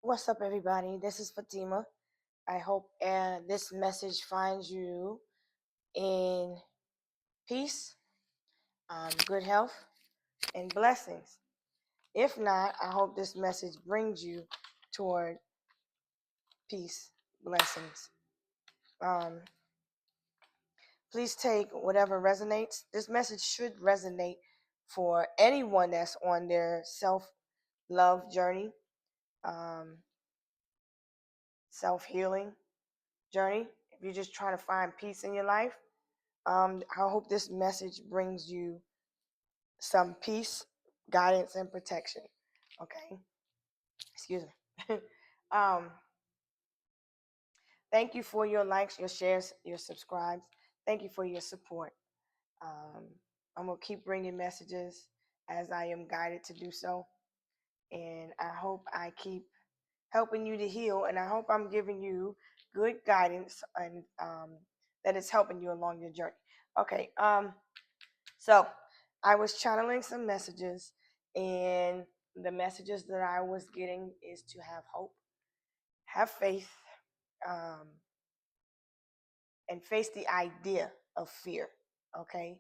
What's up, everybody? This is Fatima. I hope this message finds you in peace, good health, and blessings. If not, I hope this message brings you toward peace, blessings. Um, Please take whatever resonates. This message should resonate for anyone that's on their self-love journey, um, self-healing journey. If you're just trying to find peace in your life, I hope this message brings you some peace, guidance, and protection. Okay? Excuse me. um, Thank you for your likes, your shares, your subscribes. Thank you for your support. Um, I'm going to keep bringing messages as I am guided to do so. And I hope I keep helping you to heal. And I hope I'm giving you good guidance and that it's helping you along your journey. Okay. So I was channeling some messages, and the messages that I was getting is to have hope, have faith, um, and face the idea of fear. Okay.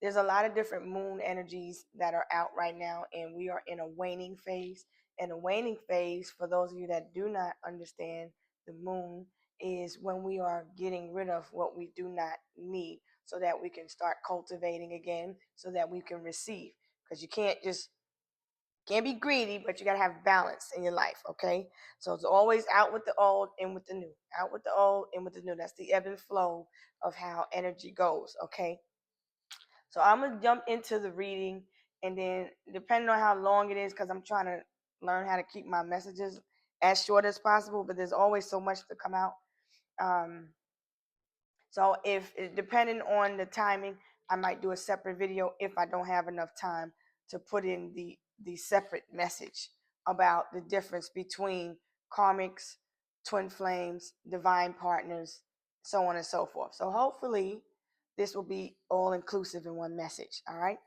There's a lot of different moon energies that are out right now, and we are in a waning phase. And a waning phase, for those of you that do not understand the moon, is when we are getting rid of what we do not need so that we can start cultivating again, so that we can receive. Because you can't be greedy, but you got to have balance in your life, okay? So it's always out with the old, in with the new. Out with the old, in with the new. That's the ebb and flow of how energy goes, okay? So I'm going to jump into the reading, and then depending on how long it is, because I'm trying to learn how to keep my messages as short as possible, but there's always so much to come out. Um, so if depending on the timing, I might do a separate video if I don't have enough time to put in the separate message about the difference between karmics, twin flames, divine partners, so on and so forth. So hopefully this will be all inclusive in one message. All right.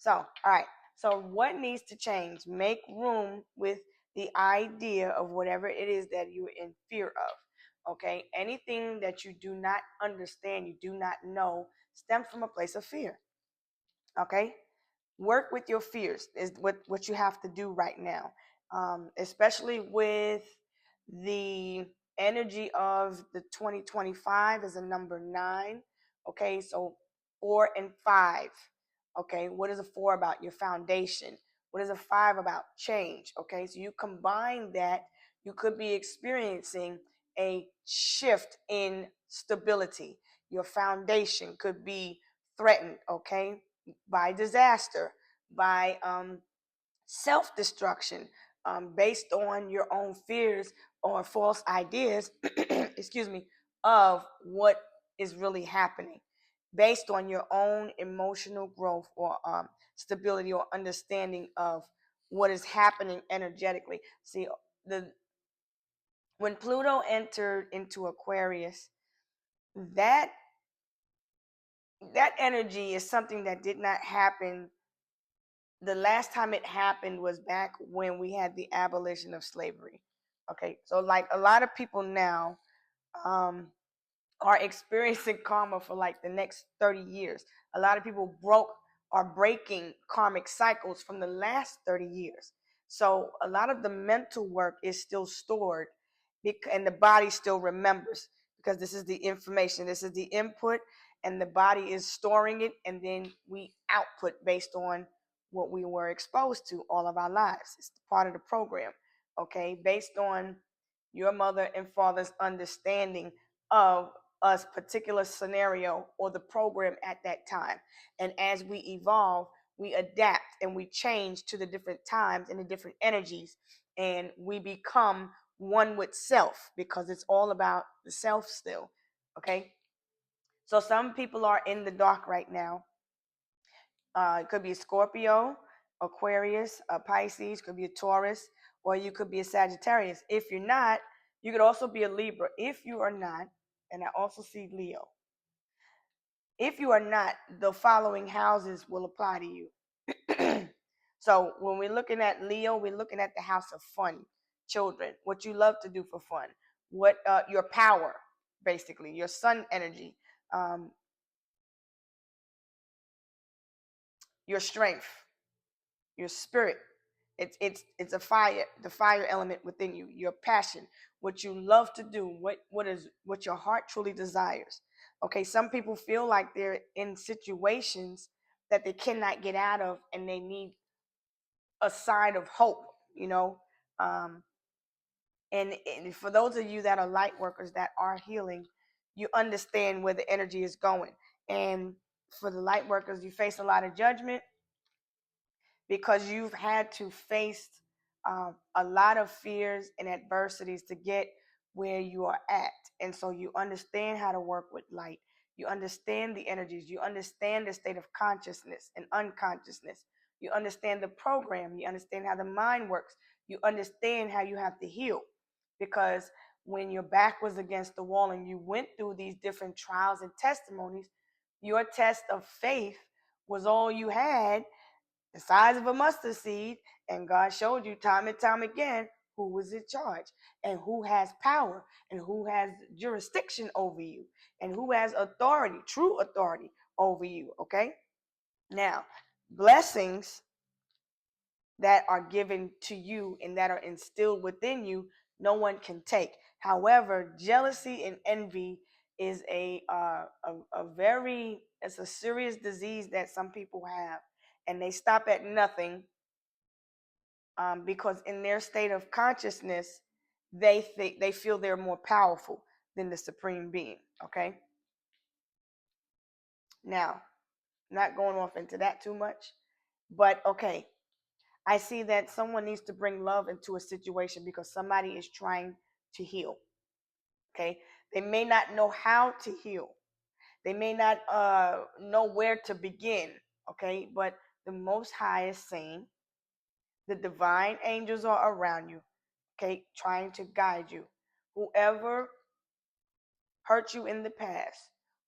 All right. So what needs to change? Make room with the idea of whatever it is that you're in fear of. Okay. Anything that you do not understand, you do not know, stems from a place of fear. Okay. Work with your fears is what you have to do right now, especially with the energy of the 2025 is a number 9. Okay, so 4 and 5. Okay, what is a 4 about? Your foundation. What is a 5 about? Change. Okay, so you combine that, you could be experiencing a shift in stability. Your foundation could be threatened, okay, by disaster, by self-destruction, based on your own fears or false ideas, excuse me, of what is really happening, based on your own emotional growth or stability or understanding of what is happening energetically. See, the when Pluto entered into Aquarius, that that energy is something that did not happen. The last time it happened was back when we had the abolition of slavery. Okay, so like a lot of people now um, are experiencing karma for like the next 30 years. A lot of people are breaking karmic cycles from the last 30 years. So a lot of the mental work is still stored, and the body still remembers, because this is the information, this is the input, and the body is storing it, and then we output based on what we were exposed to all of our lives. It's part of the program, okay, based on your mother and father's understanding of a particular scenario or the program at that time. And as we evolve, we adapt and we change to the different times and the different energies, and we become one with self, because it's all about the self still. Okay. So some people are in the dark right now. It could be a Scorpio, Aquarius, a Pisces, could be a Taurus, or you could be a Sagittarius. If you're not, you could also be a Libra. If you are not, and I also see Leo. If you are not, the following houses will apply to you. So when we're looking at Leo, we're looking at the house of fun. children, what you love to do for fun, what your power, basically, your sun energy, um, your strength, your spirit. It's a fire, the fire element within you, your passion, what you love to do, what your heart truly desires. Okay, some people feel like they're in situations that they cannot get out of, and they need a sign of hope, you know. Um, and for those of you that are light workers that are healing, you understand where the energy is going. And for the light workers, you face a lot of judgment because you've had to face a lot of fears and adversities to get where you are at. And so you understand how to work with light. You understand the energies. You understand the state of consciousness and unconsciousness. You understand the program. You understand how the mind works. You understand how you have to heal. Because when your back was against the wall and you went through these different trials and testimonies, your test of faith was all you had, the size of a mustard seed, and God showed you time and time again who was in charge and who has power and who has jurisdiction over you and who has authority, true authority over you. Okay, now blessings that are given to you and that are instilled within you, no one can take. However, jealousy and envy is a very, it's a serious disease that some people have, and they stop at nothing, because in their state of consciousness, they feel they're more powerful than the supreme being. Okay, now, not going off into that too much, but okay, I see that someone needs to bring love into a situation because somebody is trying to heal. Okay, they may not know how to heal, they may not know where to begin. Okay, but the Most High is saying the divine angels are around you, okay, trying to guide you. Whoever hurt you in the past,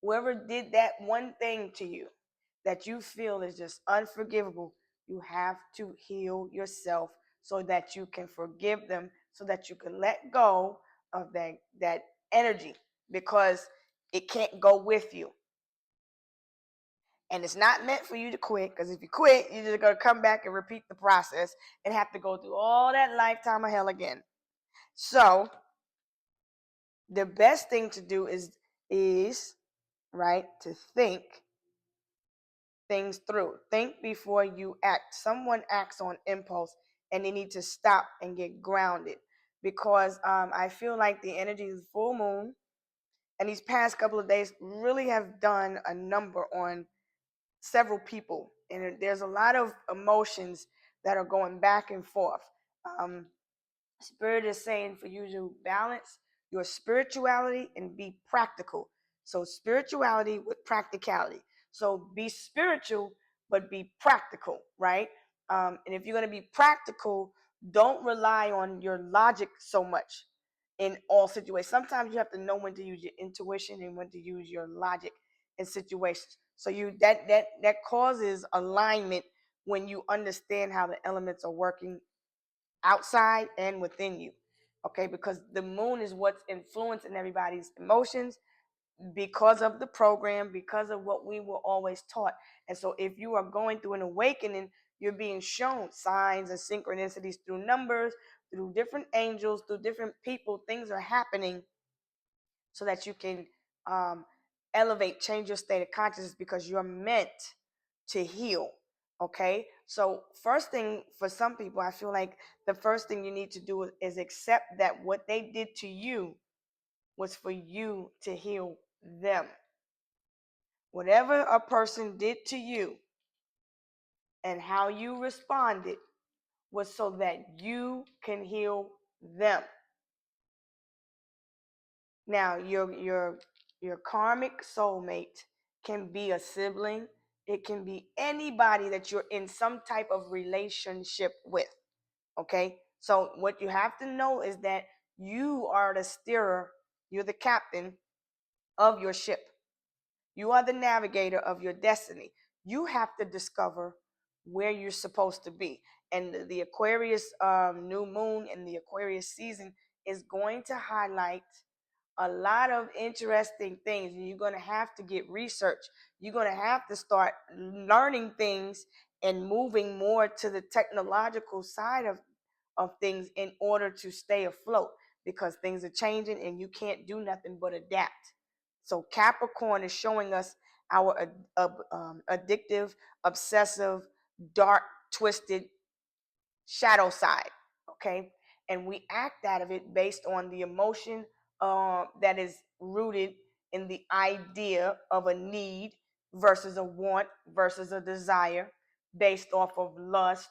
whoever did that one thing to you that you feel is just unforgivable, you have to heal yourself so that you can forgive them, so that you can let go of that energy, because it can't go with you. And it's not meant for you to quit, because if you quit, you're just going to come back and repeat the process and have to go through all that lifetime of hell again. So the best thing to do is right, to think things through. Think before you act. Someone acts on impulse and they need to stop and get grounded, because I feel like the energy is full moon, and these past couple of days really have done a number on several people, and there's a lot of emotions that are going back and forth. Um, Spirit is saying for you to balance your spirituality and be practical. So, spirituality with practicality. So, be spiritual, but be practical, right? And if you're going to be practical, don't rely on your logic so much in all situations. Sometimes you have to know when to use your intuition and when to use your logic in situations. So you that causes alignment when you understand how the elements are working outside and within you. Okay, because the moon is what's influencing everybody's emotions because of the program, because of what we were always taught. And so if you are going through an awakening, you're being shown signs and synchronicities through numbers, through different angels, through different people. Things are happening so that you can um, elevate, change your state of consciousness, because you're meant to heal. Okay, so first thing for some people, I feel like the first thing you need to do is accept that what they did to you was for you to heal them. Whatever a person did to you and how you responded was so that you can heal them. Now, your karmic soulmate can be a sibling. It can be anybody that you're in some type of relationship with. Okay? So what you have to know is that you are the steerer, you're the captain of your ship. You are the navigator of your destiny. You have to discover where you're supposed to be. And the Aquarius new moon and the Aquarius season is going to highlight a lot of interesting things. You're going to have to get research. You're going to have to start learning things and moving more to the technological side of things in order to stay afloat, because things are changing and you can't do nothing but adapt. So Capricorn is showing us our addictive, obsessive, dark, twisted shadow side. Okay. And we act out of it based on the emotion that is rooted in the idea of a need versus a want versus a desire, based off of lust,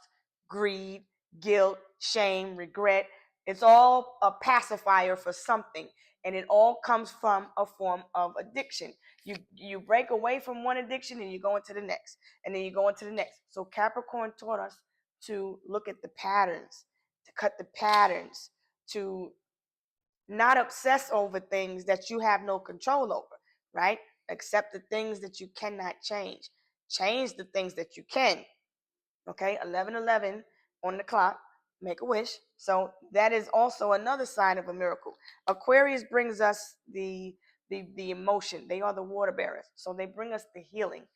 greed, guilt, shame, regret. It's all a pacifier for something, and it all comes from a form of addiction. You break away from one addiction and you go into the next, and then you go into the next. So Capricorn taught us to look at the patterns, to cut the patterns, to not obsess over things that you have no control over, right? Accept the things that you cannot change. Change the things that you can. Okay, 11:11 on the clock. Make a wish. So that is also another sign of a miracle. Aquarius brings us the emotion. They are the water bearers, so they bring us the healing.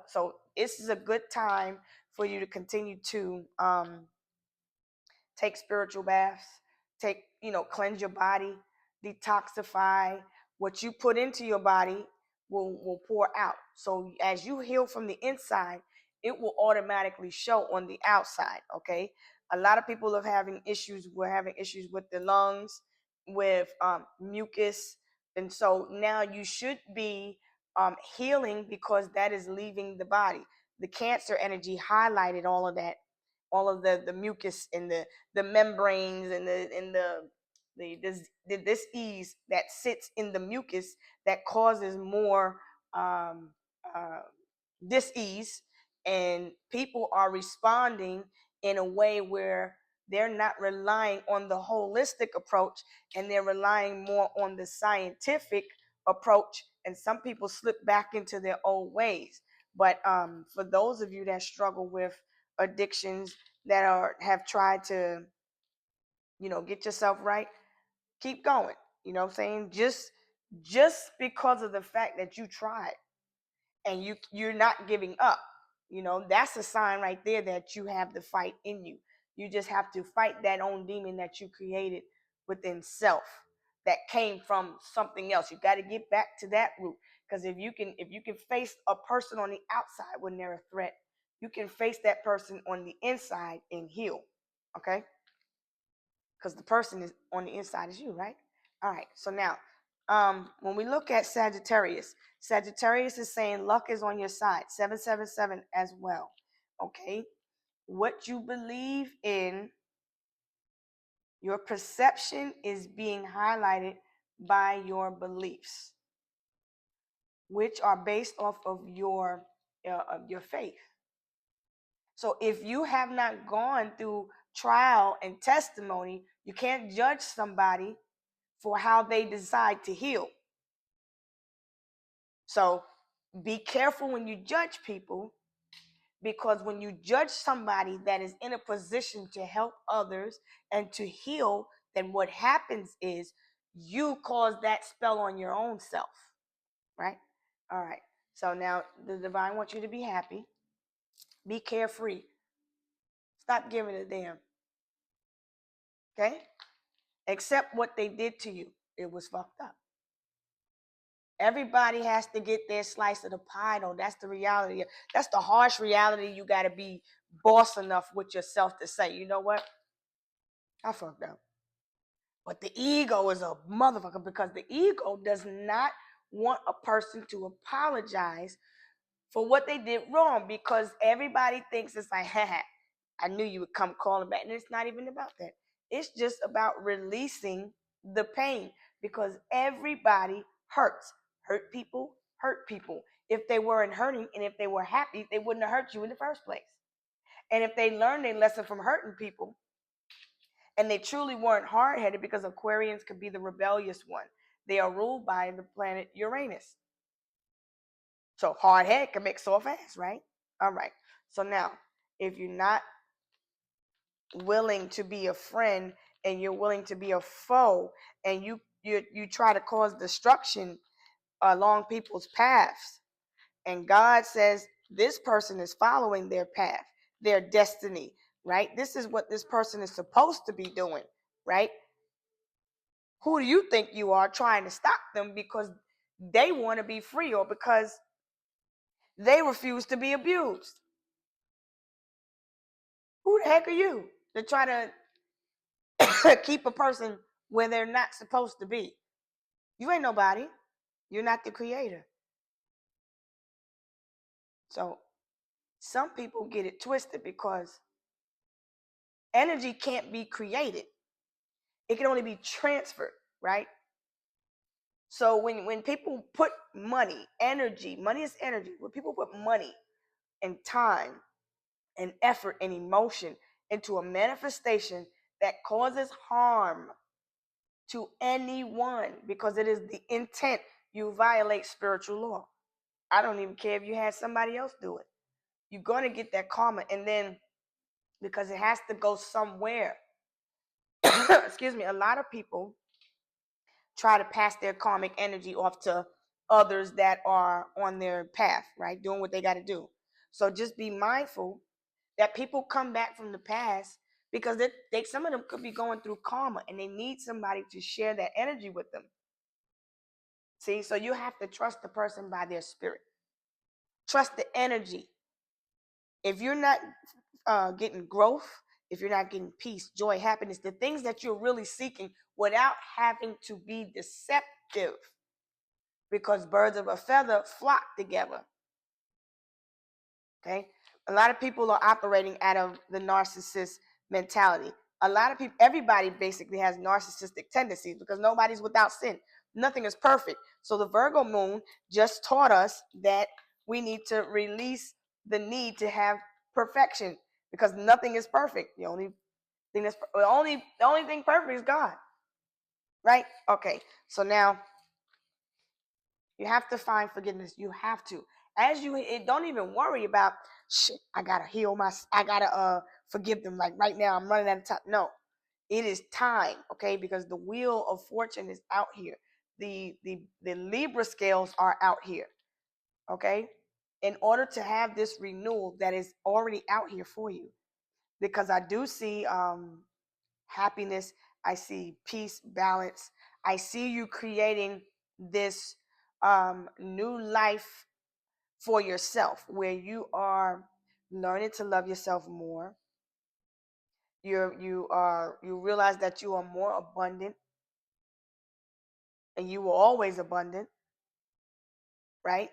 So this is a good time for you to continue to take spiritual baths, cleanse your body, detoxify. What you put into your body will pour out. So as you heal from the inside, it will automatically show on the outside. Okay. A lot of people are having issues. We're having issues with the lungs, with mucus. And so now you should be healing, because that is leaving the body. The Cancer energy highlighted all of that, all of the mucus and the membranes and the this ease that sits in the mucus that causes more um, uh, dis-ease, and people are responding in a way where they're not relying on the holistic approach, and they're relying more on the scientific approach, and some people slip back into their old ways. But for those of you that struggle with addictions, that have tried to get yourself right, keep going. You know what I'm saying? Just because of the fact that you tried and you're not giving up, that's a sign right there that you have the fight in you. You just have to fight that own demon that you created within self, that came from something else. You got to get back to that root, because if you can face a person on the outside when they're a threat, you can face that person on the inside and heal. Okay, because the person is on the inside is you, right? All right. So now, when we look at Sagittarius, Sagittarius is saying luck is on your side. 777 as well. Okay. What you believe in, your perception is being highlighted by your beliefs, which are based off of your faith. So if you have not gone through trial and testimony, you can't judge somebody for how they decide to heal. So be careful when you judge people, because when you judge somebody that is in a position to help others and to heal, then what happens is you cause that spell on your own self, right? All right. So now the divine wants you to be happy, be carefree, stop giving a damn. Okay? Accept what they did to you. It was fucked up. Everybody has to get their slice of the pie, though. That's the reality. That's the harsh reality. You got to be boss enough with yourself to say, you know what? I fucked up. But the ego is a motherfucker, because the ego does not want a person to apologize for what they did wrong, because everybody thinks it's like, haha, I knew you would come calling back. And it's not even about that. It's just about releasing the pain, because everybody hurts. Hurt people hurt people. If they weren't hurting and if they were happy, they wouldn't have hurt you in the first place. And if they learned a lesson from hurting people and they truly weren't hard headed, because Aquarians could be the rebellious one, they are ruled by the planet Uranus. So hard head can make soft ass, right? All right. So now, if you're not willing to be a friend and you're willing to be a foe, and you try to cause destruction along people's paths. And God says this person is following their path, their destiny, right? This is what this person is supposed to be doing, right? Who do you think you are trying to stop them because they want to be free or because they refuse to be abused? Who the heck are you to try to keep a person where they're not supposed to be? You ain't nobody. You're not the creator. So some people get it twisted because energy can't be created. It can only be transferred, right? So when people put money, energy, money is energy. When people put money and time and effort and emotion into a manifestation that causes harm to anyone because it is the intent, you violate spiritual law. I don't even care if you had somebody else do it. You're going to get that karma. And then because it has to go somewhere, excuse me, a lot of people try to pass their karmic energy off to others that are on their path, right? Doing what they got to do. So just be mindful that people come back from the past because some of them could be going through karma and they need somebody to share that energy with them. See, so you have to trust the person by their spirit. Trust the energy. If you're not getting growth, if you're not getting peace, joy, happiness, the things that you're really seeking without having to be deceptive, because birds of a feather flock together. Okay? A lot of people are operating out of the narcissist mentality. A lot of people, everybody basically has narcissistic tendencies because nobody's without sin. Nothing is perfect. So the Virgo moon just taught us that we need to release the need to have perfection because nothing is perfect. The only thing perfect is God. Right? Okay. So now you have to find forgiveness. You have to. Don't even worry about shit. I gotta I gotta forgive them. Like right now, I'm running out of time. No, it is time, okay? Because the wheel of fortune is out here. The Libra scales are out here, okay? In order to have this renewal that is already out here for you, because I do see happiness, I see peace, balance. I see you creating this new life for yourself where you are learning to love yourself more. You realize that you are more abundant and you were always abundant, right?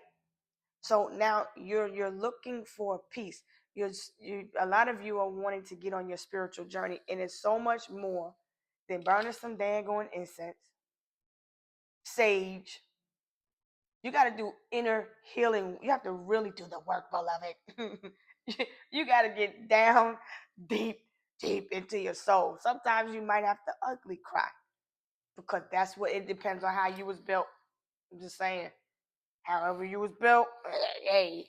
So now you're looking for peace. A lot of you are wanting to get on your spiritual journey, and it's so much more than burning some daggone incense, sage. You got to do inner healing. You have to really do the work, beloved. You got to get down deep, deep into your soul. Sometimes you might have to ugly cry because that's what it depends on how you was built. I'm just saying, however you was built, hey,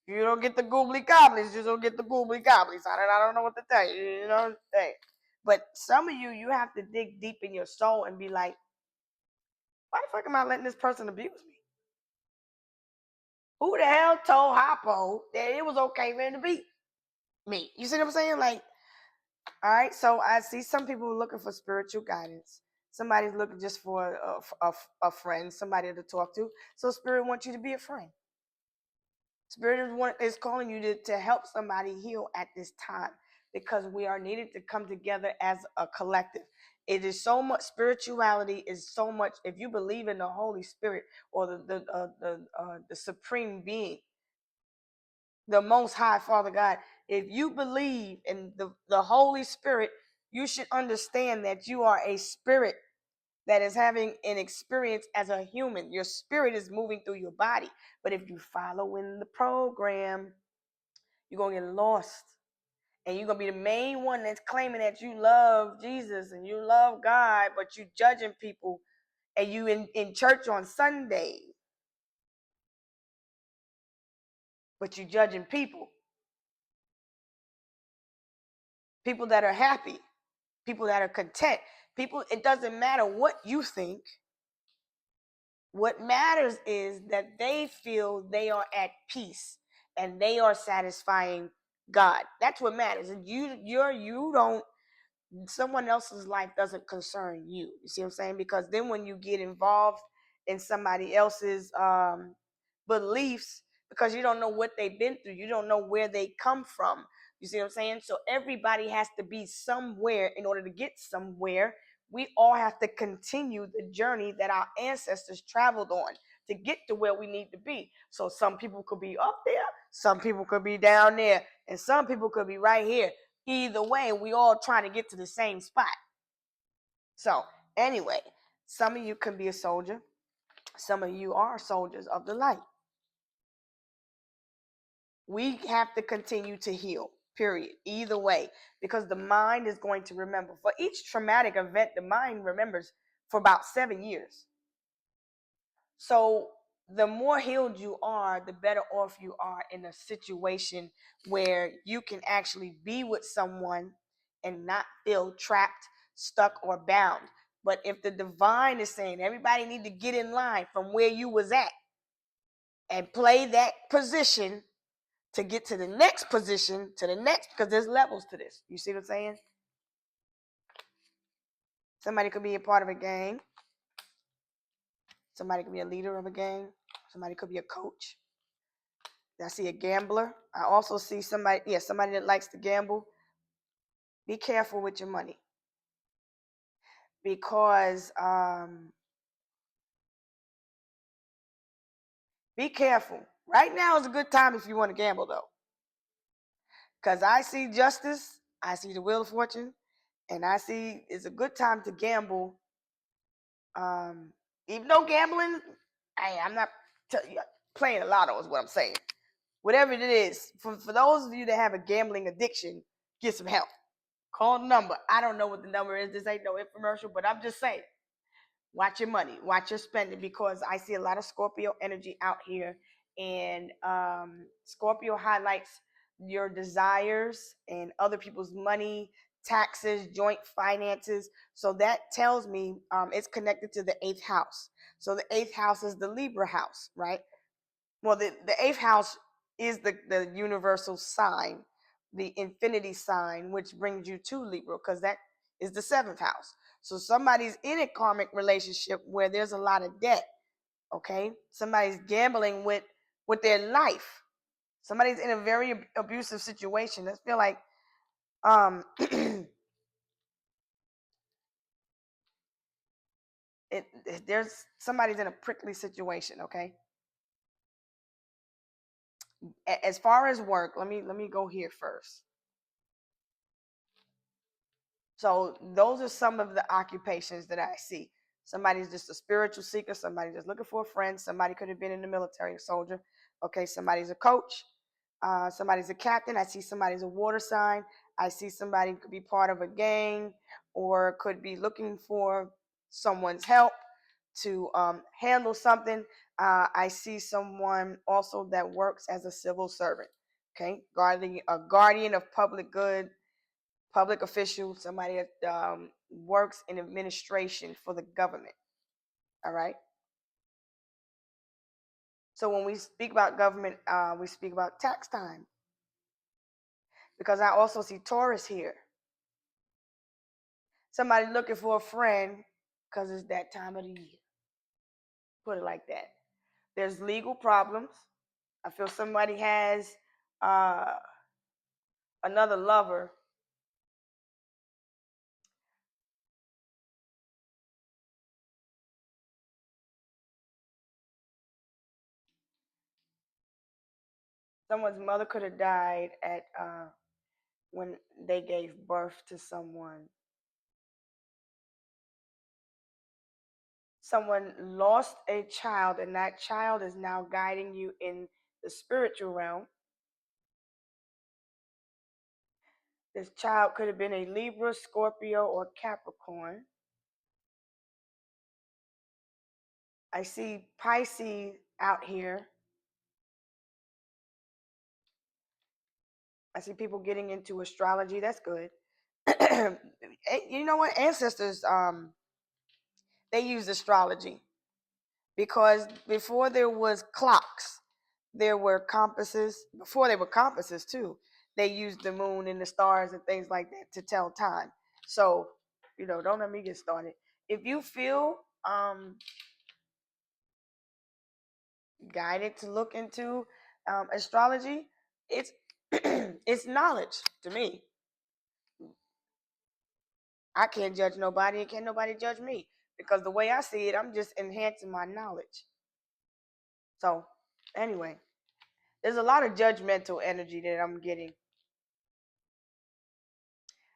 you don't get the goobly gobblies, you don't get the goobly gobblies. I don't know what to tell you, you know. Hey. But some of you have to dig deep in your soul and be like, why the fuck am I letting this person abuse me? Who the hell told Hoppo that it was okay for him to beat me? You see what I'm saying? Like, all right. So I see some people looking for spiritual guidance. Somebody's looking just for a friend, somebody to talk to. So Spirit wants you to be a friend. Spirit is calling you to help somebody heal at this time because we are needed to come together as a collective. It is so much spirituality is so much. If you believe in the Holy Spirit or the Supreme Being, the Most High Father God, if you believe in the Holy Spirit, you should understand that you are a spirit that is having an experience as a human. Your spirit is moving through your body. But if you follow in the program, you're going to get lost. And you're going to be the main one that's claiming that you love Jesus and you love God, but you judging people and you in church on Sunday, but you judging people. people that are happy, people that are content. People, it doesn't matter what you think. What matters is that they feel they are at peace and they are satisfying God. That's what matters. And you don't, someone else's life doesn't concern you. You see what I'm saying? Because then when you get involved in somebody else's beliefs, because you don't know what they've been through, you don't know where they come from. You see what I'm saying? So everybody has to be somewhere in order to get somewhere. We all have to continue the journey that our ancestors traveled on to get to where we need to be. So some people could be up there, some people could be down there, and some people could be right here. Either way, we all trying to get to the same spot. So anyway, some of you can be a soldier, some of you are soldiers of the light. We have to continue to heal, period, either way, because the mind is going to remember. For each traumatic event, the mind remembers for about 7 years. So the more healed you are, the better off you are in a situation where you can actually be with someone and not feel trapped, stuck, or bound. But if the divine is saying everybody need to get in line from where you was at and play that position to get to the next position, to the next, because there's levels to this. You see what I'm saying? Somebody could be a part of a gang. Somebody could be a leader of a gang. Somebody could be a coach. I see a gambler. I also see somebody, somebody that likes to gamble. Be careful with your money, because be careful. Right now is a good time if you want to gamble, though, because I see justice, I see the wheel of fortune, and I see it's a good time to gamble. Even though gambling, I'm not playing a lotto is what I'm saying. Whatever it is, for those of you that have a gambling addiction, get some help. Call the number. I don't know what the number is. This ain't no infomercial, but I'm just saying. Watch your money. Watch your spending, because I see a lot of Scorpio energy out here, and Scorpio highlights your desires and other people's money, taxes, joint finances. So that tells me it's connected to the 8th house. So the 8th house is the Libra house, right? Well, the 8th house is the universal sign, the infinity sign, which brings you to Libra, because that is the 7th house. So somebody's in a karmic relationship where there's a lot of debt. Okay, somebody's gambling with their life. Somebody's in a very abusive situation. I feel like there's somebody's in a prickly situation. Okay, as far as work, let me go here first. So those are some of the occupations that I see. Somebody's just a spiritual seeker. Somebody just looking for a friend. Somebody could have been in the military, a soldier. Okay, somebody's a coach. Somebody's a captain. I see somebody's a water sign. I see somebody could be part of a gang, or could be looking for someone's help to handle something. I see someone also that works as a civil servant. Okay, a guardian of public good, public official, somebody that works in administration for the government. All right. So when we speak about government, we speak about tax time, because I also see Taurus here. Somebody looking for a friend because it's that time of the year. Put it like that. There's legal problems. I feel somebody has uh, another lover. Someone's mother could have died at when they gave birth to someone. Someone lost a child, and that child is now guiding you in the spiritual realm. This child could have been a Libra, Scorpio, or Capricorn. I see Pisces out here. I see people getting into astrology. That's good. You know what? Ancestors, they used astrology because before there was clocks, there were compasses. Before there were compasses too, they used the moon and the stars and things like that to tell time. So, don't let me get started. If you feel guided to look into astrology, it's it's knowledge to me. I can't judge nobody, and can't nobody judge me because the way I see it, I'm just enhancing my knowledge. So, anyway, there's a lot of judgmental energy that I'm getting.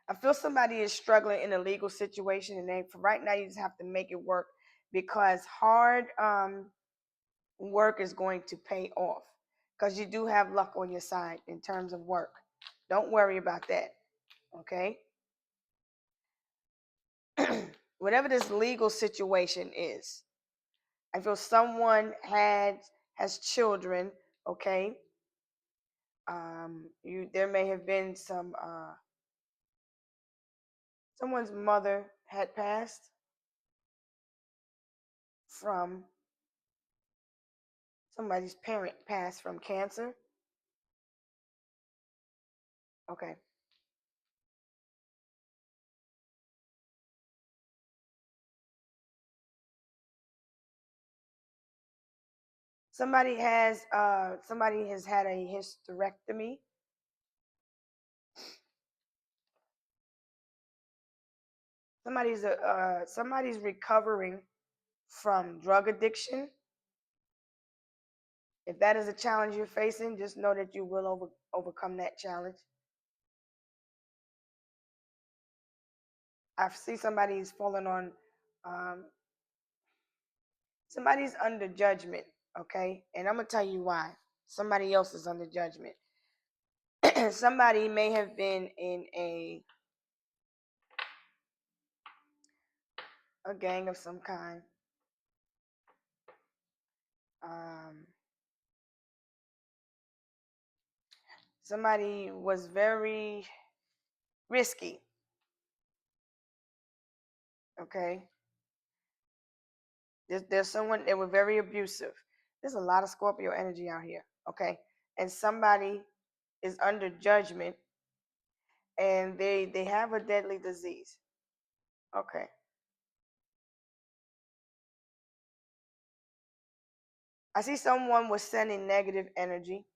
I feel somebody is struggling in a legal situation, and for right now, you just have to make it work because hard work is going to pay off because you do have luck on your side in terms of work. Don't worry about that. Okay. Whatever this legal situation is, I feel someone has children. Okay. There may have been someone's mother had passed from somebody's parent passed from cancer. Okay. Somebody has had a hysterectomy. Somebody's recovering from drug addiction. If that is a challenge you're facing, just know that you will overcome that challenge. I see somebody's falling on, um, somebody's under judgment, okay? And I'm going to tell you why. Somebody else is under judgment. Somebody may have been in a gang of some kind. Somebody was very risky, okay? There's someone, they were very abusive. There's a lot of Scorpio energy out here, okay? And somebody is under judgment and they have a deadly disease. Okay. I see someone was sending negative energy.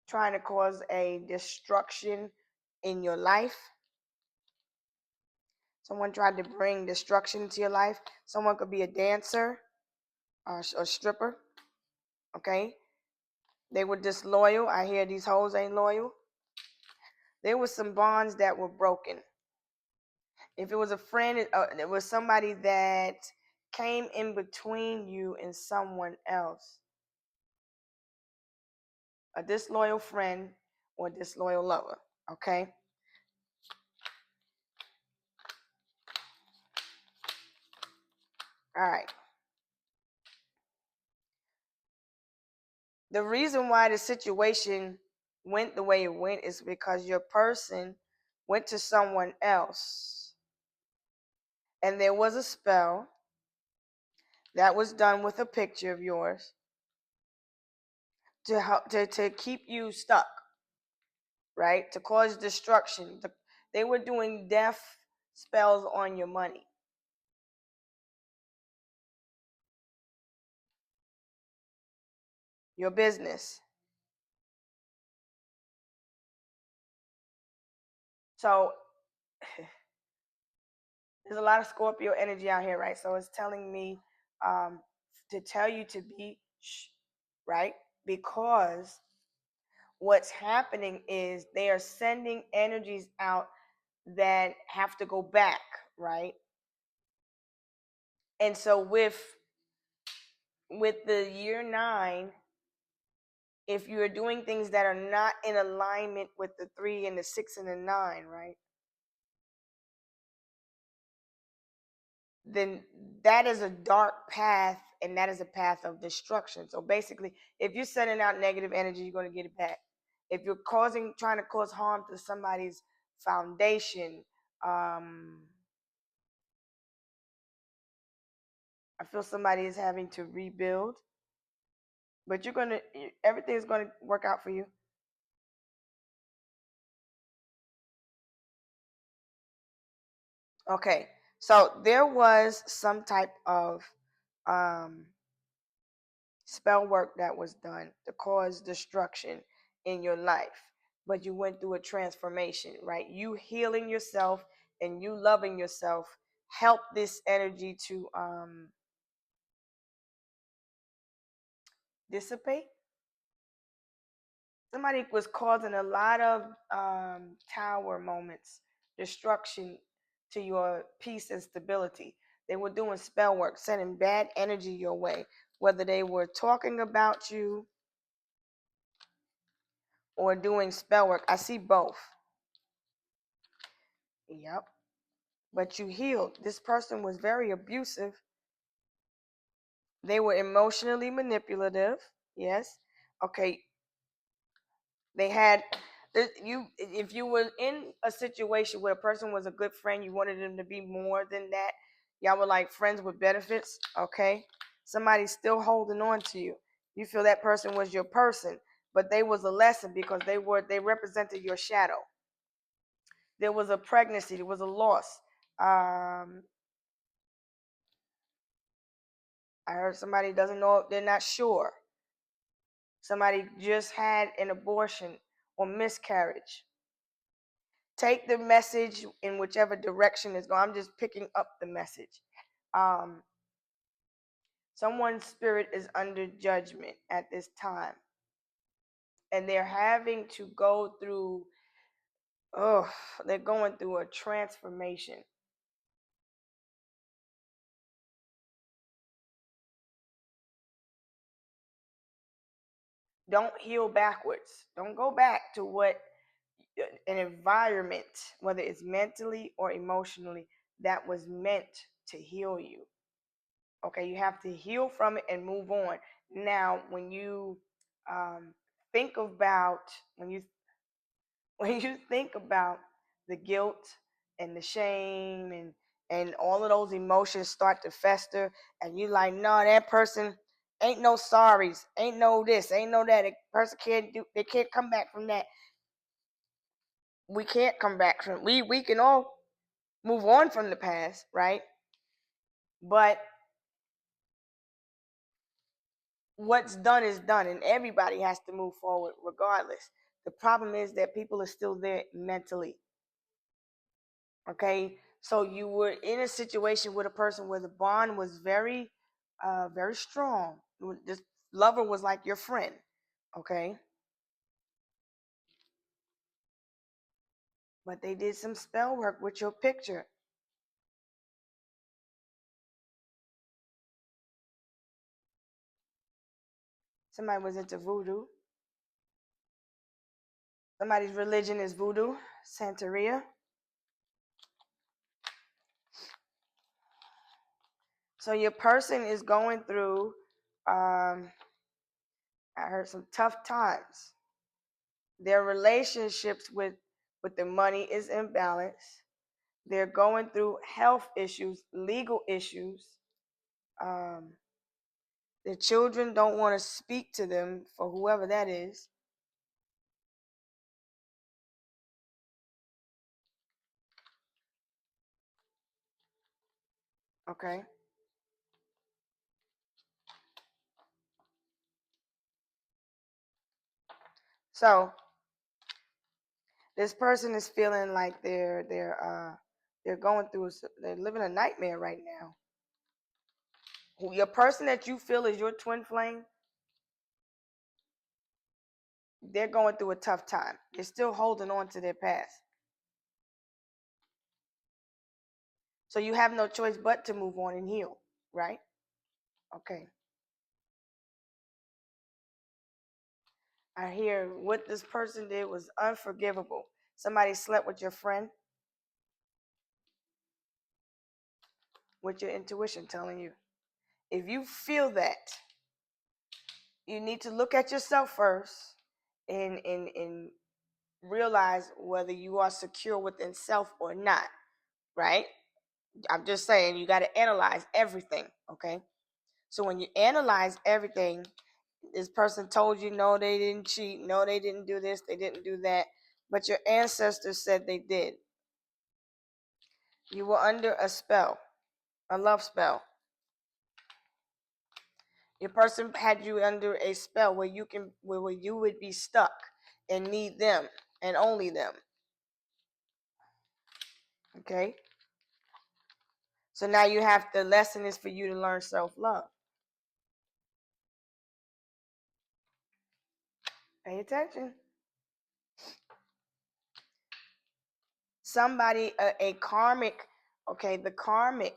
Trying to cause a destruction in your life. Someone tried to bring destruction into your life. Someone could be a dancer or a stripper. Okay. They were disloyal. I hear these hoes ain't loyal. There was some bonds that were broken. If it was a friend, it was somebody that came in between you and someone else. A disloyal friend or disloyal lover. Okay. All right. The reason why the situation went the way it went is because your person went to someone else and there was a spell that was done with a picture of yours to help to keep you stuck, right? To cause destruction. They were doing death spells on your money. Your business. So there's a lot of Scorpio energy out here, right? So it's telling me to tell you to be right? Because what's happening is they are sending energies out that have to go back, right? And so with the year 9, if you're doing things that are not in alignment with the 3 and the 6 and the 9, right? Then that is a dark path and that is a path of destruction. So basically, if you're sending out negative energy, you're going to get it back. If you're trying to cause harm to somebody's foundation, I feel somebody is having to rebuild, but everything's going to work out for you. Okay, so there was some type of um, spell work that was done to cause destruction in your life, but you went through a transformation, right? You healing yourself and you loving yourself help this energy to dissipate. Somebody was causing a lot of tower moments, destruction to your peace and stability. They were doing spell work, sending bad energy your way, whether they were talking about you or doing spell work. I see both. Yep. But you healed. This person was very abusive. They were emotionally manipulative. Yes. Okay. They had if you were in a situation where a person was a good friend, you wanted them to be more than that. Y'all were like friends with benefits. Okay. Somebody's still holding on to you. You feel that person was your person, but they was a lesson because they represented your shadow. There was a pregnancy, there was a loss. Um, I heard somebody doesn't know, they're not sure. Somebody just had an abortion or miscarriage. Take the message in whichever direction it's going. I'm just picking up the message. Um, Someone's spirit is under judgment at this time, and they're having to go through. Oh, they're going through a transformation. Don't heal backwards. Don't go back to what an environment, whether it's mentally or emotionally, that was meant to heal you. Okay, you have to heal from it and move on. Now, when you um, think about when you when you think about the guilt and the shame and all of those emotions start to fester, and you like, no, that person ain't no sorries, ain't no this, ain't no that. A person can't do, they can't come back from that. We can't come back from we can all move on from the past, right? But what's done is done, and everybody has to move forward regardless. The problem is that people are still there mentally. Okay, so you were in a situation with a person where the bond was very strong. This lover was like your friend. Okay, but they did some spell work with your picture. Somebody was into voodoo. Somebody's religion is voodoo, Santeria. So your person is going through, I heard, some tough times. Their relationships with their money is imbalanced. They're going through health issues, legal issues. Um, their children don't want to speak to them for whoever that is. Okay. So this person is feeling like they're going through, they're living a nightmare right now. Your person that you feel is your twin flame, they're going through a tough time. They're still holding on to their past. So you have no choice but to move on and heal, right? Okay. I hear what this person did was unforgivable. Somebody slept with your friend, with your intuition telling you. if you feel that, you need to look at yourself first and realize whether you are secure within self or not, right? I'm just saying you got to analyze everything, okay? So when you analyze everything, this person told you no, they didn't cheat, no, they didn't do this, they didn't do that, but your ancestors said they did. You were under a spell, a love spell. Your person had you under a spell where you would be stuck and need them and only them. Okay? So now the lesson is for you to learn self-love. Pay attention. Somebody, a karmic, okay, the karmic,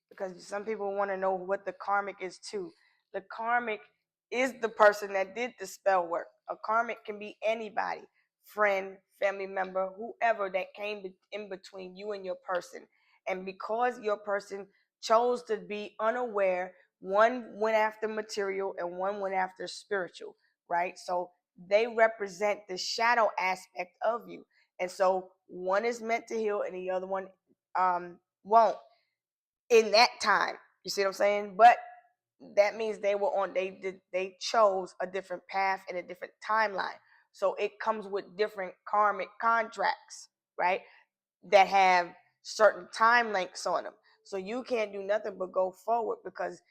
because some people want to know what the karmic is too. The karmic is the person that did the spell work. A karmic can be anybody, friend, family member, whoever that came in between you and your person. And because your person chose to be unaware, one went after material and one went after spiritual, right? So they represent the shadow aspect of you. And so one is meant to heal and the other one won't in that time. You see what I'm saying? But that means they chose a different path and a different timeline. So it comes with different karmic contracts, right? That have certain time lengths on them. So you can't do nothing but go forward because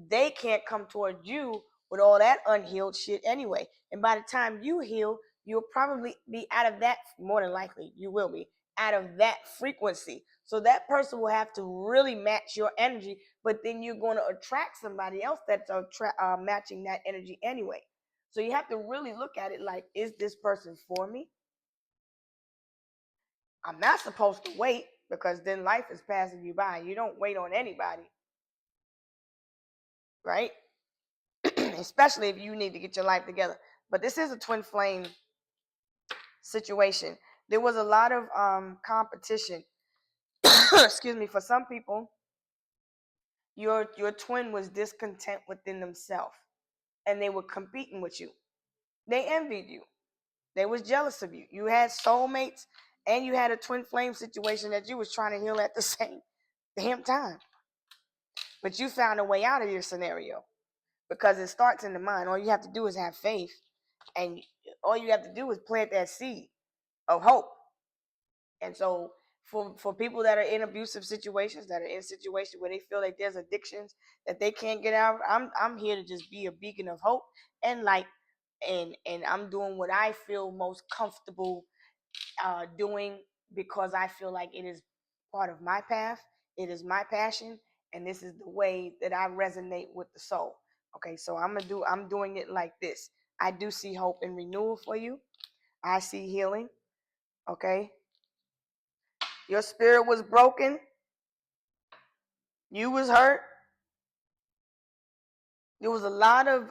they can't come toward you with all that unhealed shit anyway. And by the time you heal, you'll probably be out of that, more than likely, you will be out of that frequency. So that person will have to really match your energy, but then you're going to attract somebody else that's matching that energy anyway. So you have to really look at it like, is this person for me? I'm not supposed to wait because then life is passing you by. You don't wait on anybody, right? Especially if you need to get your life together. But this is a twin flame situation. There was a lot of competition. Excuse me. For some people, your twin was discontent within themselves, and they were competing with you. They envied you. They was jealous of you. You had soulmates, and you had a twin flame situation that you was trying to heal at the same damn time. But you found a way out of your scenario because it starts in the mind. All you have to do is have faith, and all you have to do is plant that seed of hope. And so, for people that are in abusive situations, that are in situations where they feel like there's addictions that they can't get out, I'm here to just be a beacon of hope and light, and I'm doing what I feel most comfortable doing because I feel like it is part of my path. It is my passion, and this is the way that I resonate with the soul. Okay, so I'm doing it like this. I do see hope and renewal for you. I see healing. Okay, your spirit was broken. You was hurt. There was a lot of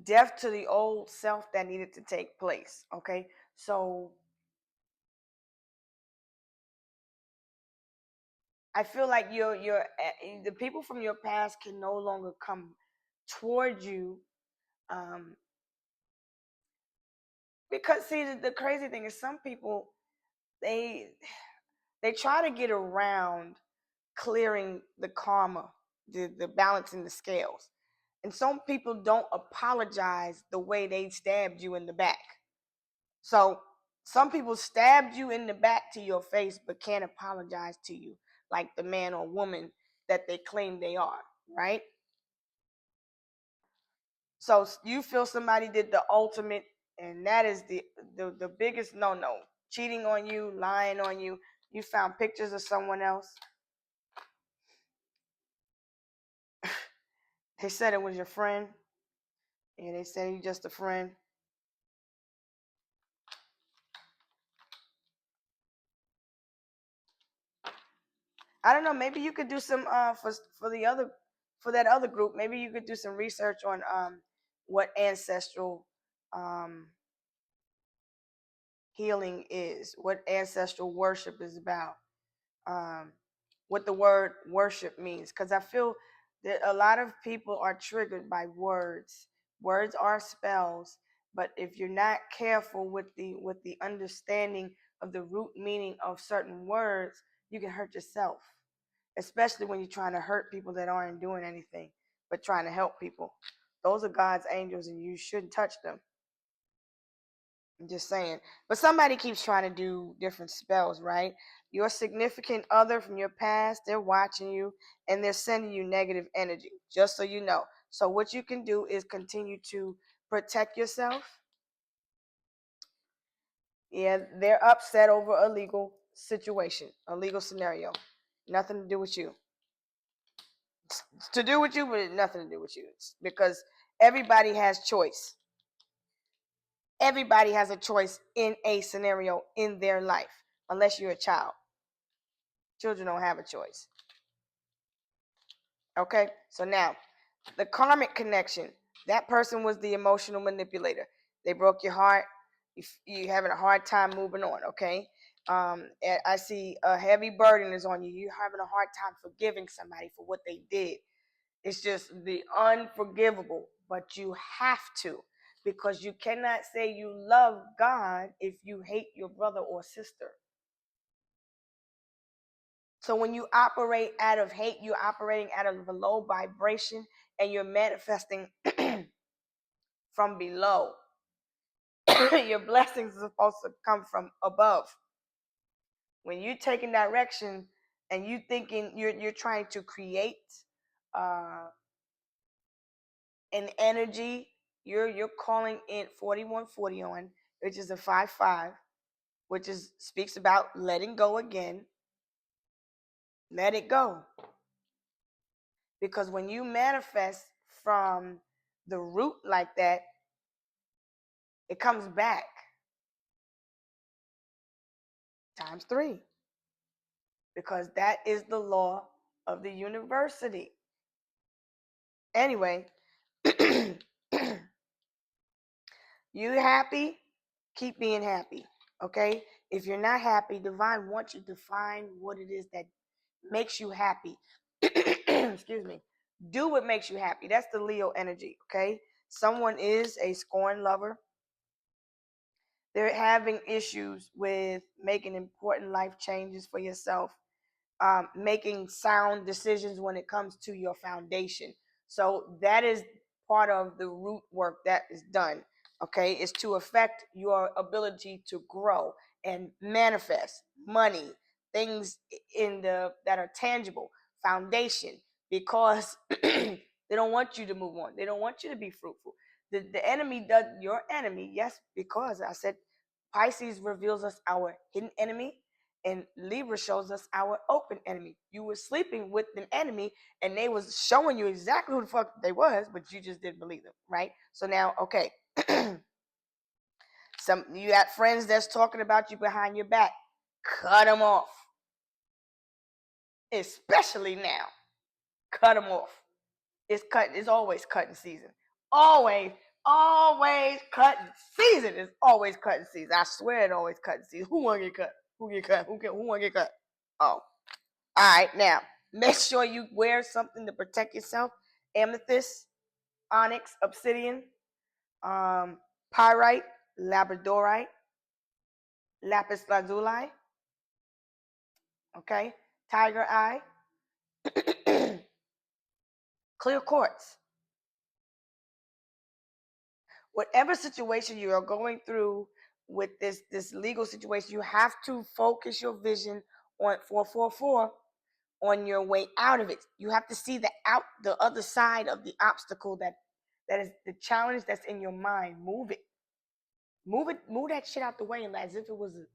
death to the old self that needed to take place. Okay, so I feel like the people from your past can no longer come toward you, um, because see the crazy thing is some people they they try to get around clearing the karma, the balancing the scales, and some people don't apologize the way they stabbed you in the back. So some people stabbed you in the back to your face but can't apologize to you like the man or woman that they claim they are, right? So you feel somebody did the ultimate, and that is the biggest no. Cheating on you, lying on you. You found pictures of someone else. They said it was your friend. Yeah, they said you're just a friend. I don't know. Maybe you could do some for the other for that other group. Maybe you could do some research on what ancestral um healing is, what ancestral worship is about, um, what the word worship means, because I feel that a lot of people are triggered by words. Words are spells, but if you're not careful with the understanding of the root meaning of certain words, you can hurt yourself, especially when you're trying to hurt people that aren't doing anything but trying to help people. Those are God's angels, and you shouldn't touch them. I'm just saying. But somebody keeps trying to do different spells, right? Your significant other from your past, they're watching you and they're sending you negative energy, just so you know. So, what you can do is continue to protect yourself. Yeah, they're upset over a legal situation, a legal scenario. Nothing to do with you. It's to do with you, but nothing to do with you. It's because everybody has choice. Everybody has a choice in a scenario in their life, unless you're a child. Children don't have a choice. Okay, so now the karmic connection. That person was the emotional manipulator. They broke your heart. You having a hard time moving on. Okay, and I see a heavy burden is on you. You're having a hard time forgiving somebody for what they did. It's just the unforgivable, but you have to, because you cannot say you love God if you hate your brother or sister. So when you operate out of hate, you're operating out of a low vibration, and you're manifesting from below. Your blessings are supposed to come from above. When you're taking direction and you thinking you're trying to create uh, an energy, you're calling in 4140 on, which is a 5-5, which is speaks about letting go again. Let it go. Because when you manifest from the root like that, it comes back times 3. Because that is the law of the university. Anyway, you happy? Keep being happy. Okay? If you're not happy, divine wants you to find what it is that makes you happy. Excuse me. Do what makes you happy. That's the Leo energy. Okay? Someone is a scorn lover. They're having issues with making important life changes for yourself, making sound decisions when it comes to your foundation. So that is part of the root work that is done. Okay, is to affect your ability to grow and manifest money, things in the that are tangible, foundation, because they don't want you to move on. They don't want you to be fruitful. The enemy does, your enemy, yes, because I said Pisces reveals us our hidden enemy, and Libra shows us our open enemy. You were sleeping with an enemy, and they was showing you exactly who the fuck they was, but you just didn't believe them, right? So now, okay, some you got friends that's talking about you behind your back. Cut them off, especially now. Cut them off. It's cutting. It's always cutting season. Always, always cutting season. It's always cutting season. I swear it always cutting season. Who want to get cut? Who get cut? Who want to get cut? Oh. All right, now make sure you wear something to protect yourself. Amethyst, onyx, obsidian, pyrite, labradorite, lapis lazuli, okay, tiger eye, clear quartz. Whatever situation you are going through with this legal situation, you have to focus your vision on 444 on your way out of it. You have to see the other side of the obstacle that is the challenge that's in your mind. Move it. Move that shit out the way, and as if it was a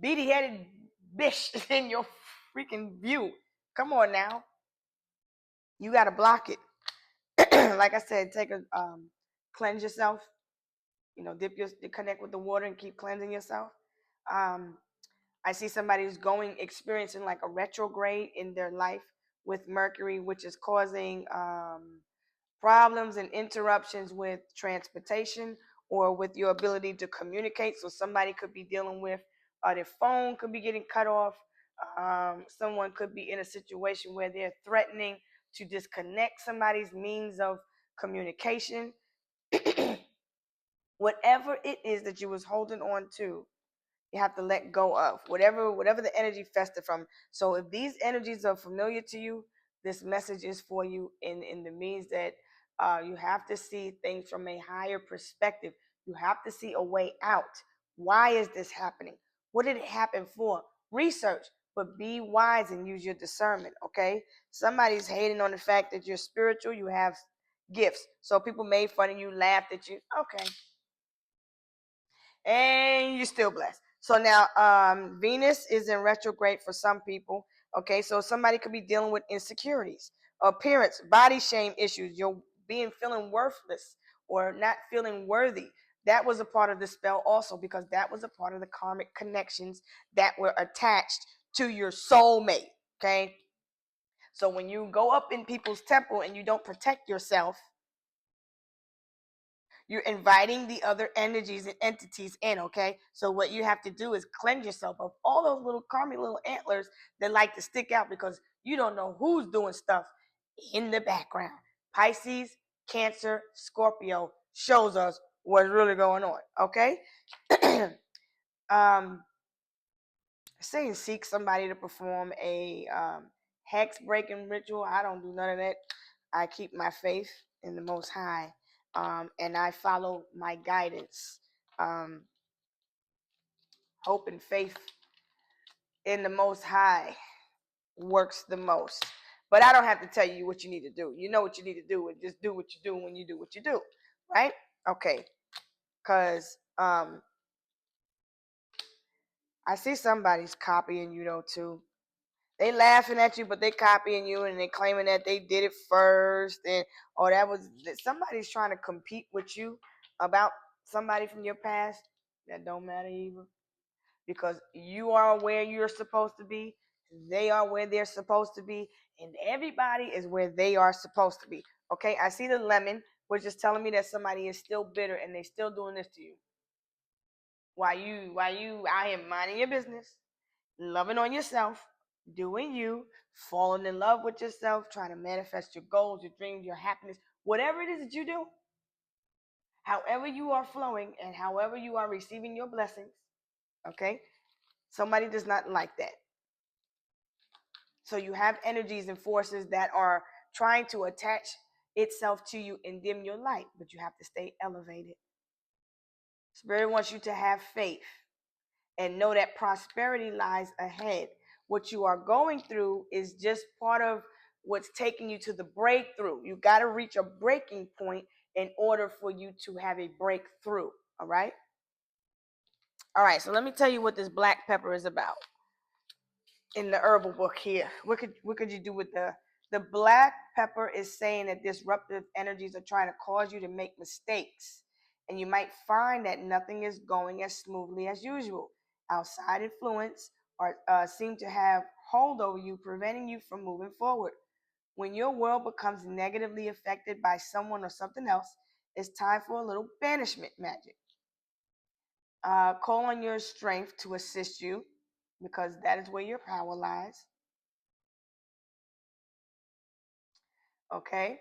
beady headed bitch in your freaking view. Come on now. You gotta block it. Like I said, take a cleanse yourself. Connect with the water and keep cleansing yourself. Um, I see somebody who's experiencing like a retrograde in their life with Mercury, which is causing problems and interruptions with transportation or with your ability to communicate. So somebody could be dealing with their phone could be getting cut off. Someone could be in a situation where they're threatening to disconnect somebody's means of communication. Whatever it is that you was holding on to, you have to let go of whatever the energy festered from. So if these energies are familiar to you, this message is for you in the means that you have to see things from a higher perspective. You have to see a way out. Why is this happening? What did it happen for? Research, but be wise and use your discernment. Okay, somebody's hating on the fact that you're spiritual, you have gifts, so people made fun of you, laughed at you. Okay, and you're still blessed. So now Venus is in retrograde for some people. Okay, so somebody could be dealing with insecurities, appearance, body shame issues. You're feeling worthless or not feeling worthy. That was a part of the spell also, because that was a part of the karmic connections that were attached to your soulmate. Okay, so when you go up in people's temple and you don't protect yourself, you're inviting the other energies and entities in. Okay, so what you have to do is cleanse yourself of all those little karmic little antlers that like to stick out, because you don't know who's doing stuff in the background. Pisces, Cancer, Scorpio shows us what's really going on. Okay. um Saying seek somebody to perform a hex breaking ritual, I don't do none of that. I keep my faith in the Most High, and I follow my guidance. um, Hope and faith in the Most High works the most. But I don't have to tell you what you need to do. You know what you need to do, and just do what you do when you do what you do, right? Okay, because I see somebody's copying you though too. They laughing at you, but they copying you, and they claiming that they did it first, and or that was somebody's trying to compete with you about somebody from your past. That don't matter either, because you are where you're supposed to be, they are where they're supposed to be, and everybody is where they are supposed to be. Okay, I see the lemon, which is telling me that somebody is still bitter and they still doing this to you. Why you out here minding your business, loving on yourself, doing you, falling in love with yourself, trying to manifest your goals, your dreams, your happiness, whatever it is that you do, however you are flowing and however you are receiving your blessings, okay? Somebody does not like that. So you have energies and forces that are trying to attach itself to you and dim your light, but you have to stay elevated. Spirit wants you to have faith and know that prosperity lies ahead. What you are going through is just part of what's taking you to the breakthrough. You got to reach a breaking point in order for you to have a breakthrough. All right. All right. So let me tell you what this black pepper is about in the herbal book here. What could you do with the black pepper is saying that disruptive energies are trying to cause you to make mistakes, and you might find that nothing is going as smoothly as usual. Outside influence or seem to have hold over you, preventing you from moving forward. When your world becomes negatively affected by someone or something else, it's time for a little banishment magic. Call on your strength to assist you, because that is where your power lies. Okay.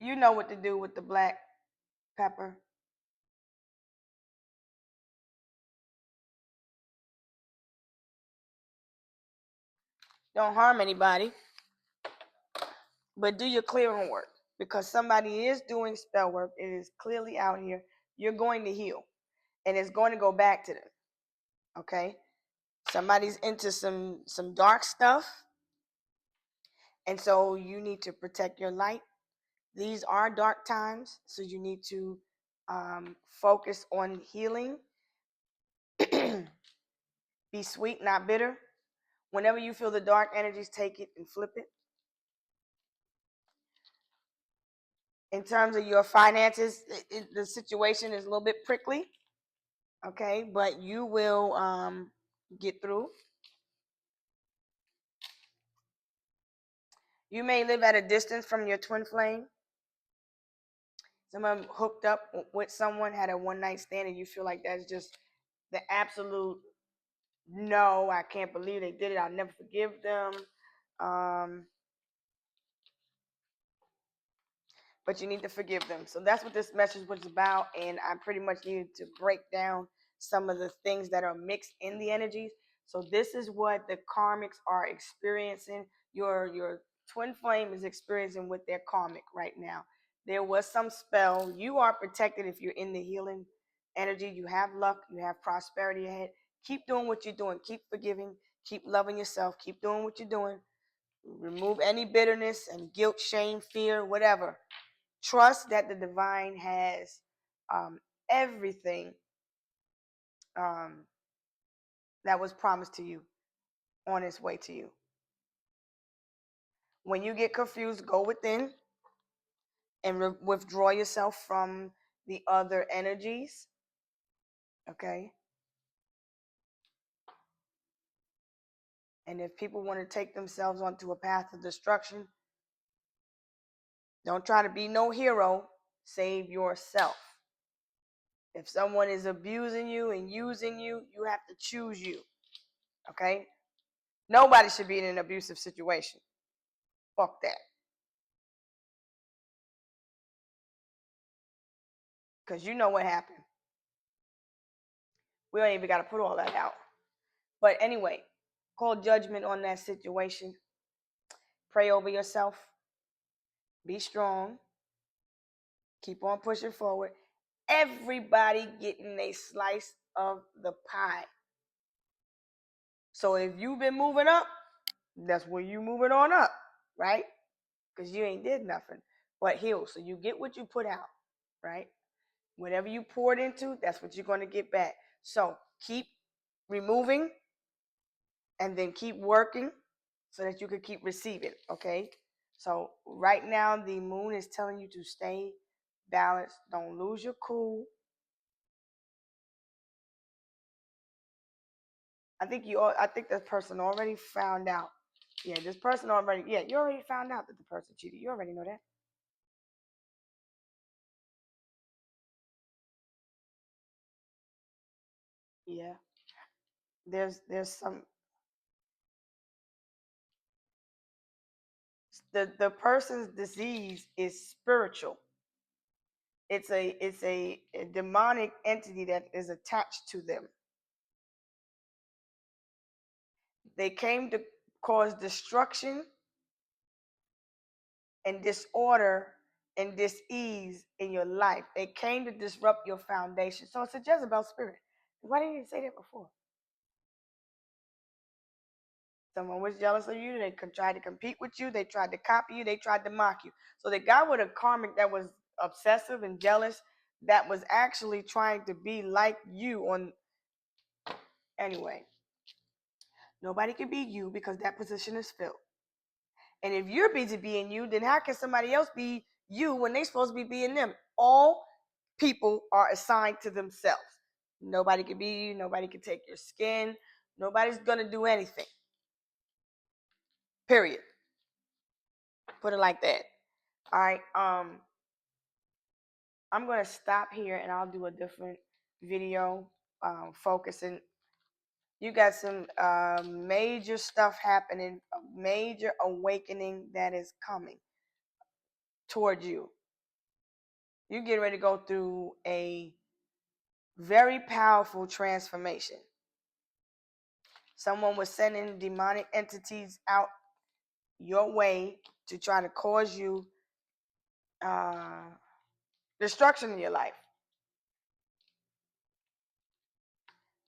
You know what to do with the black pepper. Don't harm anybody, but do your clearing work, because somebody is doing spell work. It is clearly out here. You're going to heal, and it's going to go back to them. Okay. Somebody's into some dark stuff, and so you need to protect your light. These are dark times, so you need to focus on healing. Be sweet, not bitter. Whenever you feel the dark energies, take it and flip it. In terms of your finances, the situation is a little bit prickly, okay, but you will get through. You may live at a distance from your twin flame, Someone hooked up with someone, had a one night stand, and you feel like that's just the absolute no, I can't believe they did it. I'll never forgive them. Um, but you need to forgive them. So that's what this message was about. And I pretty much needed to break down some of the things that are mixed in the energies. So this is what the karmics are experiencing. Your twin flame is experiencing with their karmic right now. There was some spell. You are protected if you're in the healing energy. You have luck. You have prosperity ahead. Keep doing what you're doing. Keep forgiving. Keep loving yourself. Keep doing what you're doing. Remove any bitterness and guilt, shame, fear, whatever. Trust that the divine has everything um, that was promised to you on its way to you. When you get confused, go within and withdraw yourself from the other energies. Okay. And if people want to take themselves onto a path of destruction, don't try to be no hero. Save yourself. If someone is abusing you and using you, you have to choose you. Okay? Nobody should be in an abusive situation. Fuck that. Because you know what happened. We don't even got to put all that out. But anyway, call judgment on that situation. Pray over yourself. Be strong. Keep on pushing forward. Everybody getting a slice of the pie. So if you've been moving up, that's where you moving on up, right? Because you ain't did nothing but heal. So you get what you put out, right? Whatever you poured into, that's what you're going to get back. So keep removing and then keep working so that you can keep receiving, okay? So right now, the moon is telling you to stay balanced. Don't lose your cool. I think this person already found out. Yeah, this person already, yeah, you already found out that the person cheated. You already know that. Yeah. There's some the person's disease is spiritual. It's a demonic entity that is attached to them. They came to cause destruction and disorder and dis-ease in your life. They came to disrupt your foundation. So it's a Jezebel spirit. Why didn't you say that before? Someone was jealous of you. They tried to compete with you. They tried to copy you. They tried to mock you. So the guy with a karmic that was obsessive and jealous, that was actually trying to be like you on. Anyway, nobody can be you because that position is filled. And if you're busy being you, then how can somebody else be you when they're supposed to be being them? All people are assigned to themselves. Nobody can be you. Nobody can take your skin. Nobody's going to do anything. Period. Put it like that. All right. I'm going to stop here and I'll do a different video focusing. You got some major stuff happening, a major awakening that is coming towards you. You get ready to go through a very powerful transformation. Someone was sending demonic entities out your way to try to cause you uh, destruction in your life.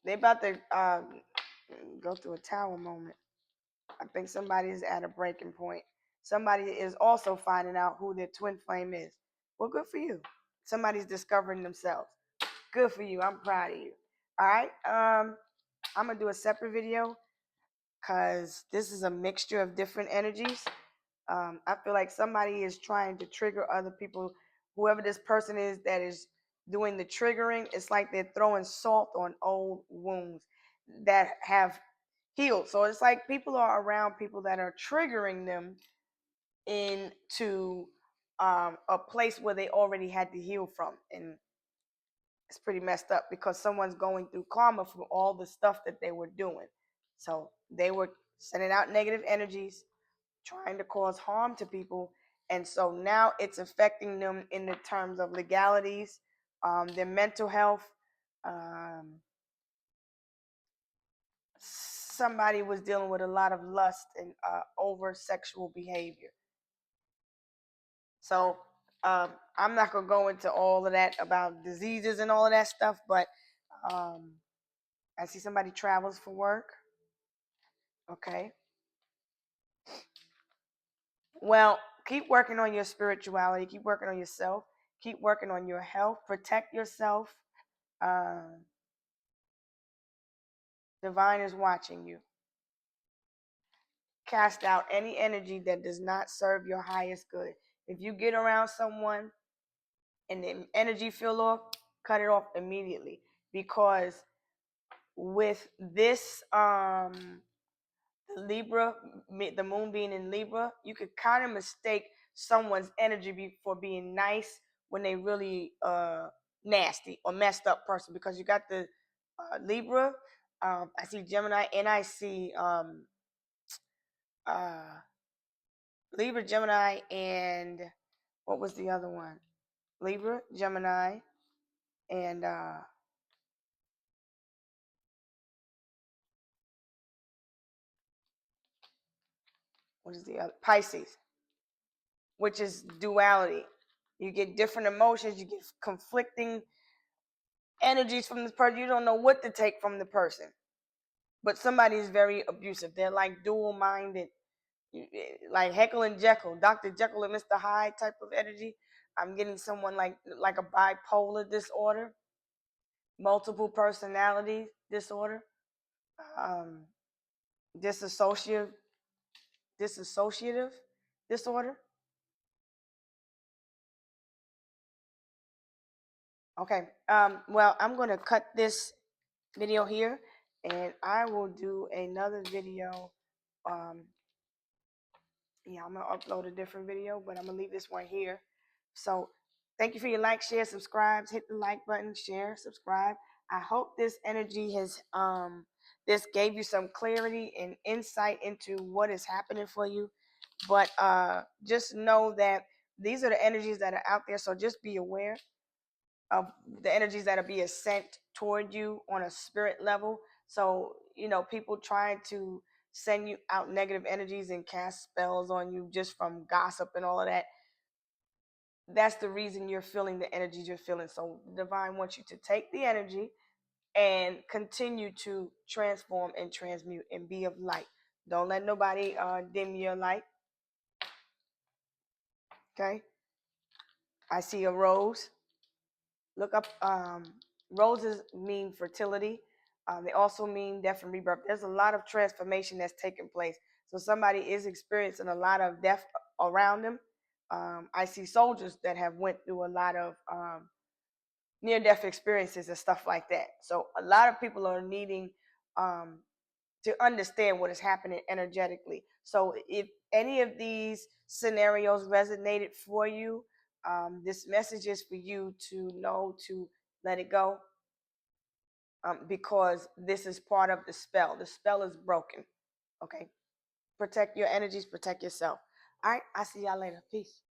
They about to go through a tower moment. I think somebody is at a breaking point. Somebody is also finding out who their twin flame is. Well, good for you. Somebody's discovering themselves. Good for you. I'm proud of you. All right. I'm gonna do a separate video because this is a mixture of different energies. I feel like somebody is trying to trigger other people. Whoever this person is that is doing the triggering, it's like they're throwing salt on old wounds that have healed. So it's like people are around people that are triggering them into a place where they already had to heal from. And it's pretty messed up because someone's going through karma for all the stuff that they were doing. So they were sending out negative energies, trying to cause harm to people. And so now it's affecting them in the terms of legalities, their mental health. Um, Somebody was dealing with a lot of lust and over sexual behavior. So I'm not going to go into all of that about diseases and all of that stuff, but I see somebody travels for work. Okay. Well, keep working on your spirituality, keep working on yourself, keep working on your health, protect yourself. Uh, Divine is watching you. Cast out any energy that does not serve your highest good. If you get around someone and the energy feel off, cut it off immediately. Because with this Libra, the moon being in Libra, you could kind of mistake someone's energy for being nice when they really nasty or messed up person, because you got the Libra, I see Gemini, and I see uh, Libra, Gemini, and what was the other one? Libra, Gemini, and what is the other? Pisces, which is duality. You get different emotions, you get conflicting energies from this person. You don't know what to take from the person. But somebody is very abusive. They're like dual minded, like Heckle and Jekyll, Dr. Jekyll and Mr. Hyde type of energy. I'm getting someone like a bipolar disorder, multiple personality disorder, um, disassociative dissociative disorder. Okay. Well, I'm going to cut this video here, and I will do another video. Um, yeah, I'm gonna upload a different video, but I'm gonna leave this one here. So thank you for your like, share, subscribe. Hit the like button, share, subscribe. I hope this energy has this gave you some clarity and insight into what is happening for you. But just know that these are the energies that are out there. So just be aware of the energies that are being sent toward you on a spirit level. So, people trying to send you out negative energies and cast spells on you just from gossip and all of that. That's the reason you're feeling the energies you're feeling. So, the divine wants you to take the energy and continue to transform and transmute and be of light. Don't let nobody dim your light. Okay. I see a rose. Look up, roses mean fertility. They also mean death and rebirth. There's a lot of transformation that's taking place. So somebody is experiencing a lot of death around them. I see soldiers that have went through a lot of near-death experiences and stuff like that. So a lot of people are needing um, to understand what is happening energetically. So if any of these scenarios resonated for you, this message is for you to know to let it go, because this is part of the spell. The spell is broken. Okay. Protect your energies, protect yourself. All right. I'll see y'all later. Peace.